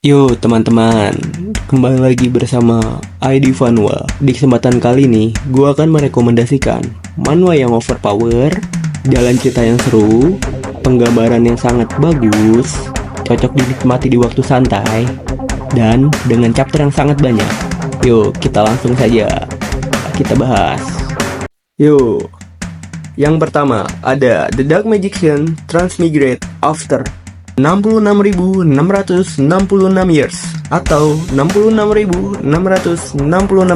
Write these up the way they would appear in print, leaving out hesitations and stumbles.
Yo teman-teman, kembali lagi bersama ID Vanwa. Di kesempatan kali ini, gue akan merekomendasikan manhwa yang overpower, jalan cerita yang seru, penggambaran yang sangat bagus, cocok dinikmati di waktu santai, dan dengan chapter yang sangat banyak. Yuk, kita langsung saja kita bahas. Yuk, yang pertama ada The Dark Magician Transmigrate After 66.666 years atau 66.666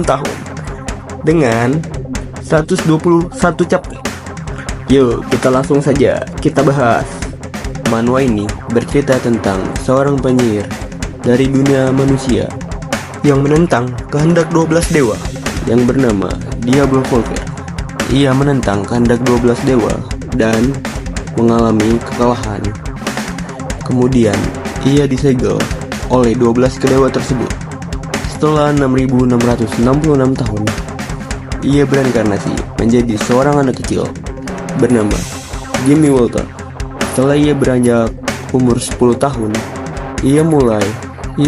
tahun dengan 121 chapter. Yuk, kita langsung saja kita bahas. Manhwa ini bercerita tentang seorang penyihir dari dunia manusia yang menentang kehendak 12 dewa yang bernama Diablo Volker. Ia menentang kehendak 12 dewa dan mengalami kekalahan. Kemudian, ia disegel oleh 12 kedewa tersebut. Setelah 6.666 tahun, ia berinkarnasi menjadi seorang anak kecil bernama Jimmy Walter. Setelah ia beranjak umur 10 tahun, ia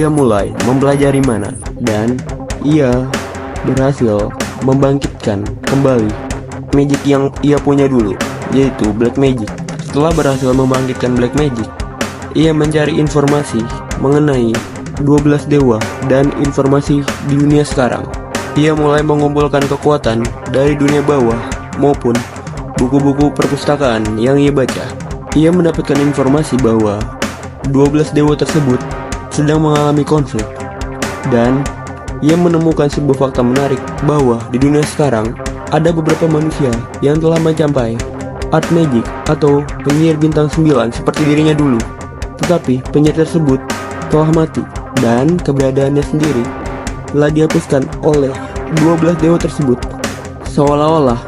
mulai mempelajari mana dan ia berhasil membangkitkan kembali magic yang ia punya dulu, yaitu Black Magic. Setelah berhasil membangkitkan Black Magic, ia mencari informasi mengenai 12 dewa dan informasi di dunia sekarang. Ia mulai mengumpulkan kekuatan dari dunia bawah maupun buku-buku perpustakaan yang ia baca. Ia mendapatkan informasi bahwa 12 dewa tersebut sedang mengalami konflik, dan ia menemukan sebuah fakta menarik bahwa di dunia sekarang ada beberapa manusia yang telah mencapai art magic atau penyihir bintang 9 seperti dirinya dulu. Tetapi penyihir tersebut telah mati dan keberadaannya sendiri telah dihapuskan oleh 12 dewa tersebut, seolah-olah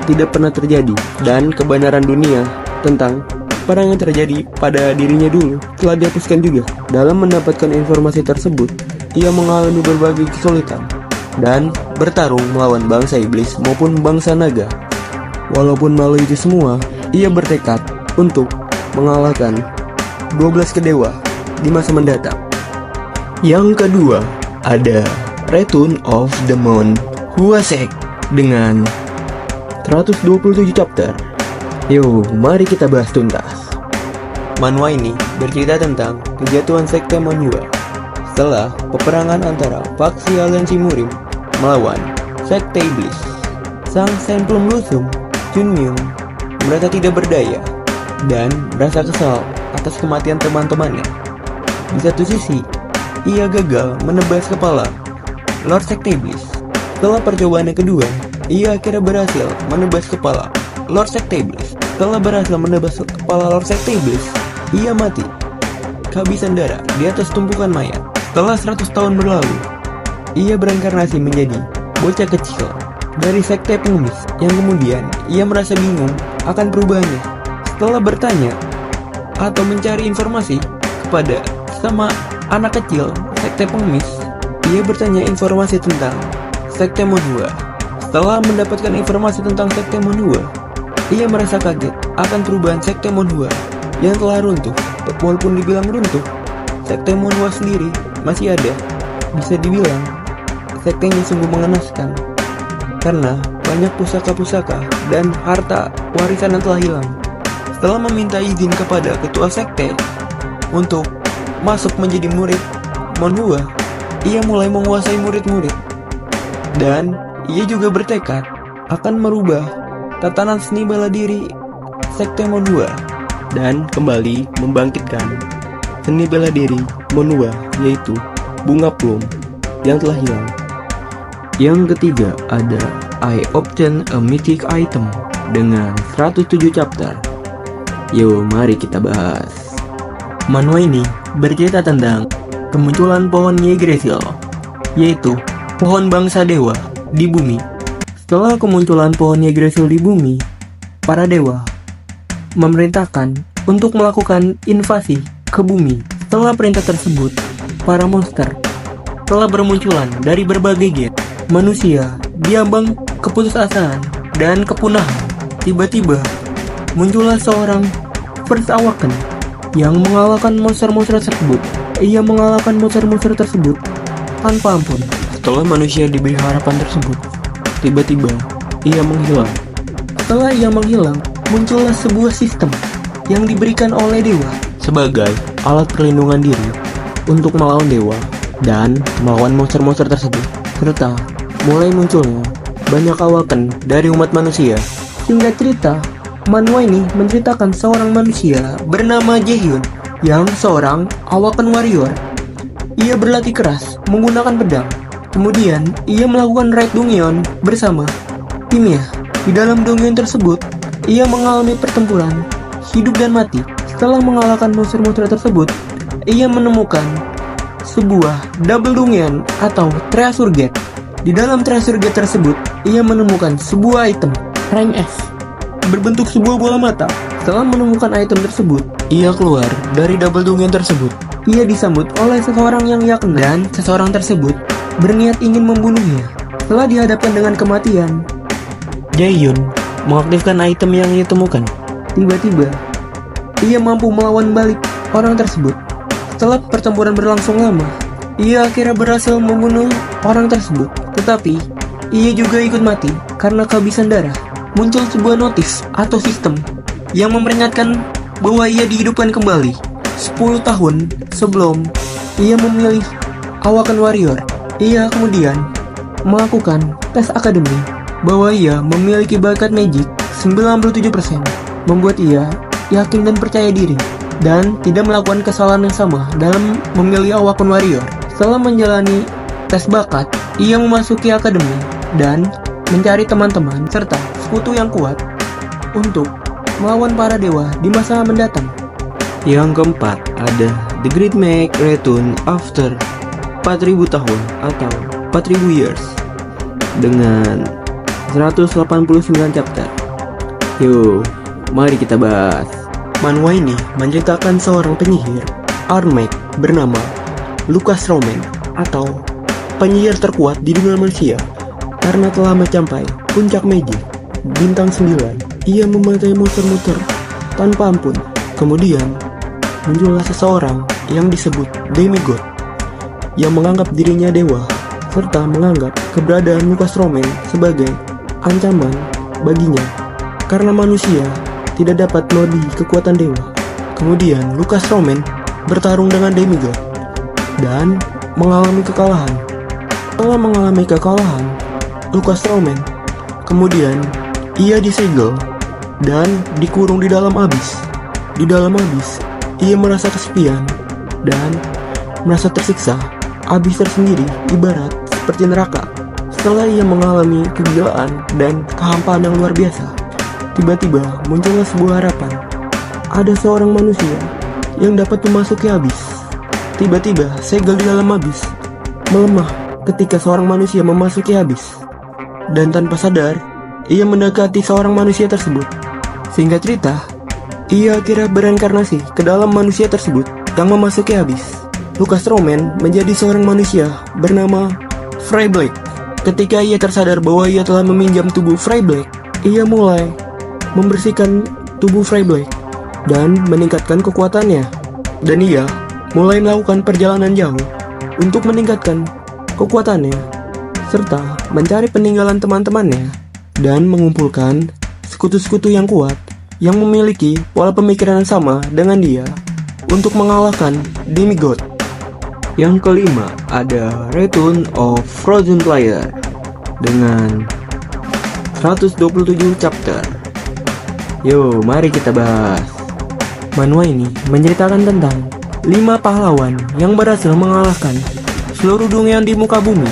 tidak pernah terjadi, dan kebenaran dunia tentang perang yang terjadi pada dirinya dulu telah dihapuskan juga. Dalam mendapatkan informasi tersebut, ia mengalami berbagai kesulitan dan bertarung melawan bangsa iblis maupun bangsa naga. Walaupun melalui itu semua, ia bertekad untuk mengalahkan 12 kedewa di masa mendatang. Yang kedua ada Return of the Moon Huasek dengan 127 chapter. Yuk, mari kita bahas tuntas. Manhwa ini bercerita tentang kejatuhan sekte Manhwa setelah peperangan antara faksi aliansi Murim melawan sekte iblis. Sang Senplum Lusum, Chunmyung, merasa tidak berdaya dan merasa kesal atas kematian teman-temannya. Di satu sisi, ia gagal menebas kepala Lord Sekte Iblis. Setelah percobaan yang kedua, ia akhirnya berhasil menebas kepala Lord Sekte Iblis. Setelah berhasil menebas kepala Lord Sekte Iblis, ia mati kehabisan darah di atas tumpukan mayat. Setelah 100 tahun berlalu, ia berinkarnasi menjadi bocah kecil dari Sekte Pengemis yang kemudian ia merasa bingung akan perubahannya. Setelah bertanya atau mencari informasi kepada sama anak kecil Sekte Pengemis, ia bertanya informasi tentang Sekte Manhwa. Setelah mendapatkan informasi tentang Sekte Manhwa, ia merasa kaget akan perubahan Sekte Manhwa yang telah runtuh. Walaupun dibilang runtuh, Sekte Manhwa sendiri masih ada. Bisa dibilang sektenya sungguh mengenaskan karena banyak pusaka-pusaka dan harta warisan yang telah hilang. Setelah meminta izin kepada ketua sekte untuk masuk menjadi murid Manhwa, ia mulai menguasai murid-murid, dan ia juga bertekad akan merubah tatanan seni bela diri sekte Manhwa dan kembali membangkitkan seni bela diri Manhwa, yaitu bunga plum yang telah hilang. Yang ketiga ada I Obtain a Mythic Item dengan 107 chapter. Yuk, mari kita bahas. Manhwa ini bercerita tentang kemunculan pohon Yggdrasil, yaitu pohon bangsa dewa di bumi. Setelah kemunculan pohon Yggdrasil di bumi, para dewa memerintahkan untuk melakukan invasi ke bumi. Setelah perintah tersebut, para monster telah bermunculan dari berbagai gen. Manusia diambang keputusasaan dan kepunahan. Tiba-tiba muncullah seorang First Awaken yang mengalahkan monster-monster tersebut. ia mengalahkan monster-monster tersebut tanpa ampun. Setelah manusia diberi harapan tersebut, tiba-tiba ia menghilang. Setelah ia menghilang, muncullah sebuah sistem yang diberikan oleh dewa sebagai alat perlindungan diri untuk melawan dewa dan melawan monster-monster tersebut. Serta mulai munculnya banyak awaken dari umat manusia. Singkat cerita, manhwa ini menceritakan seorang manusia bernama Jaehyun yang seorang awaken warrior. Ia berlatih keras menggunakan pedang. Kemudian ia melakukan raid Dongyeon bersama timnya. Di dalam Dongyeon tersebut, ia mengalami pertempuran hidup dan mati. Setelah mengalahkan monster-monster tersebut, ia menemukan sebuah double Dongyeon atau treasure gate. Di dalam treasure gate tersebut, ia menemukan sebuah item rank S berbentuk sebuah bola mata. Setelah menemukan item tersebut, ia keluar dari double Dongyeon tersebut. Ia disambut oleh seseorang yang ia kenal dan seseorang tersebut berniat ingin membunuhnya. Setelah dihadapkan dengan kematian, Jaehyun mengaktifkan item yang ia temukan. Tiba-tiba, ia mampu melawan balik orang tersebut. Setelah pertempuran berlangsung lama, ia akhirnya berhasil membunuh orang tersebut. Tetapi, ia juga ikut mati karena kehabisan darah. Muncul sebuah notis atau sistem yang memperingatkan bahwa ia dihidupkan kembali 10 tahun sebelum ia memilih awaken warrior. Ia kemudian melakukan tes akademi bahwa ia memiliki bakat magic 97%, membuat ia yakin dan percaya diri dan tidak melakukan kesalahan yang sama dalam memilih awaken warrior. Setelah menjalani tes bakat, ia memasuki akademi dan mencari teman-teman serta sekutu yang kuat untuk melawan para dewa di masa mendatang. Yang keempat ada The Great Make Return After 4000 tahun atau 4000 years dengan 189 chapter. Yuk, mari kita bahas. Manhwa ini menceritakan seorang penyihir Armake bernama Lucas Roman atau penyihir terkuat di dunia manusia. Karena telah mencapai puncak magic bintang 9, ia memantai monster-monster tanpa ampun. Kemudian muncullah seseorang yang disebut demigod yang menganggap dirinya dewa serta menganggap keberadaan Lucas Roman sebagai ancaman baginya karena manusia tidak dapat melebihi kekuatan dewa. Kemudian Lucas Roman bertarung dengan demigod dan mengalami kekalahan. Setelah mengalami kekalahan, Lucas Roman kemudian ia disegel dan dikurung di dalam abyss. Di dalam abyss, ia merasa kesepian dan merasa tersiksa. Abyss tersendiri ibarat seperti neraka. Setelah ia mengalami kegilaan dan kehampaan yang luar biasa, tiba-tiba muncullah sebuah harapan. Ada seorang manusia yang dapat memasuki abyss. Tiba-tiba segel di dalam abyss melemah ketika seorang manusia memasuki abyss. Dan tanpa sadar, ia mendekati seorang manusia tersebut. Singkat cerita, ia akhirnya bereinkarnasi ke dalam manusia tersebut yang memasuki abyss. Lucas Roman menjadi seorang manusia bernama Frey Black. Ketika ia tersadar bahwa ia telah meminjam tubuh Frey Black, ia mulai membersihkan tubuh Frey Black dan meningkatkan kekuatannya. Dan ia mulai melakukan perjalanan jauh untuk meningkatkan kekuatannya serta mencari peninggalan teman-temannya dan mengumpulkan sekutu-sekutu yang kuat yang memiliki pola pemikiran yang sama dengan dia untuk mengalahkan demigod. Yang kelima ada Return of Frozen Player dengan 127 chapter. Yo, mari kita bahas. Manhwa ini menceritakan tentang 5 pahlawan yang berhasil mengalahkan seluruh Dongyeon di muka bumi.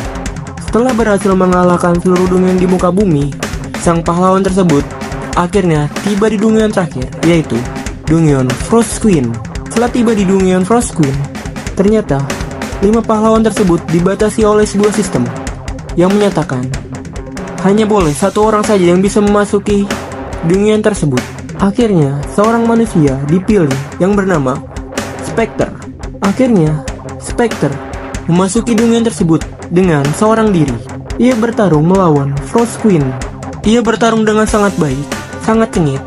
Setelah berhasil mengalahkan seluruh Dongyeon di muka bumi, sang pahlawan tersebut akhirnya tiba di Dongyeon terakhir, yaitu Dongyeon Frost Queen. Setelah tiba di Dongyeon Frost Queen, ternyata 5 pahlawan tersebut dibatasi oleh sebuah sistem yang menyatakan hanya boleh 1 orang saja yang bisa memasuki Dongyeon tersebut. Akhirnya seorang manusia dipilih yang bernama Spectre. Akhirnya Spectre memasuki Dongyeon tersebut dengan seorang diri. Ia bertarung melawan Frost Queen. Ia bertarung dengan sangat baik, sangat sengit,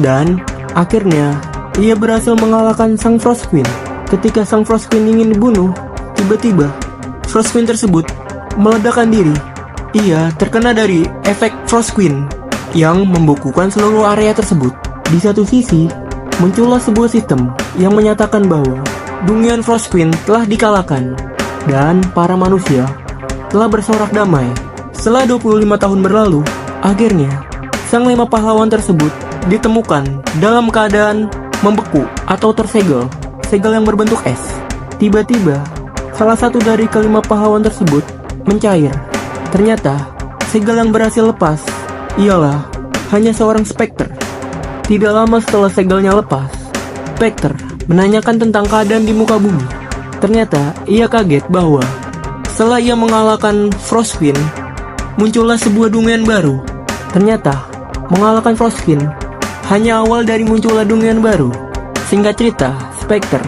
dan akhirnya ia berhasil mengalahkan sang Frost Queen. Ketika sang Frost Queen ingin dibunuh, tiba-tiba Frost Queen tersebut meledakkan diri. Ia terkena dari efek Frost Queen yang membukukan seluruh area tersebut. Di satu sisi, muncullah sebuah sistem yang menyatakan bahwa Dungeon Frost Queen telah dikalahkan dan para manusia telah bersorak damai. Setelah 25 tahun berlalu, akhirnya sang 5 pahlawan tersebut ditemukan dalam keadaan membeku atau tersegel, segel yang berbentuk es. Tiba-tiba, salah satu dari kelima pahlawan tersebut mencair. Ternyata, segel yang berhasil lepas ialah hanya seorang Spectre. Tidak lama setelah segelnya lepas, Spectre menanyakan tentang keadaan di muka bumi. Ternyata, ia kaget bahwa setelah ia mengalahkan Frost Queen, muncullah sebuah dungeon baru. Ternyata, mengalahkan Frost Queen hanya awal dari munculnya dungeon baru. Singkat cerita, Spectre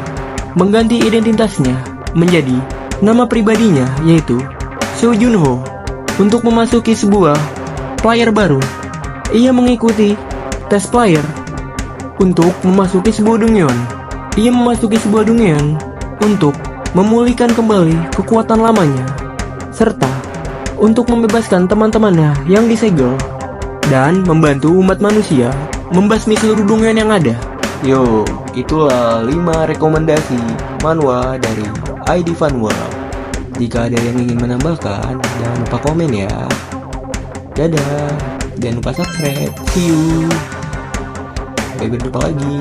mengganti identitasnya menjadi nama pribadinya, yaitu Seo Junho, untuk memasuki sebuah player baru. Ia mengikuti tes player untuk memasuki sebuah dungeon. Ia memasuki sebuah dungeon untuk memulihkan kembali kekuatan lamanya, serta untuk membebaskan teman-temannya yang disegel, dan membantu umat manusia membasmi seluruh dungeon yang ada. Yo, itulah 5 rekomendasi manhwa dari ID Fanworld. Jika ada yang ingin menambahkan, jangan lupa komen ya. Dadah, jangan lupa subscribe. See you. Sampai berjumpa lagi.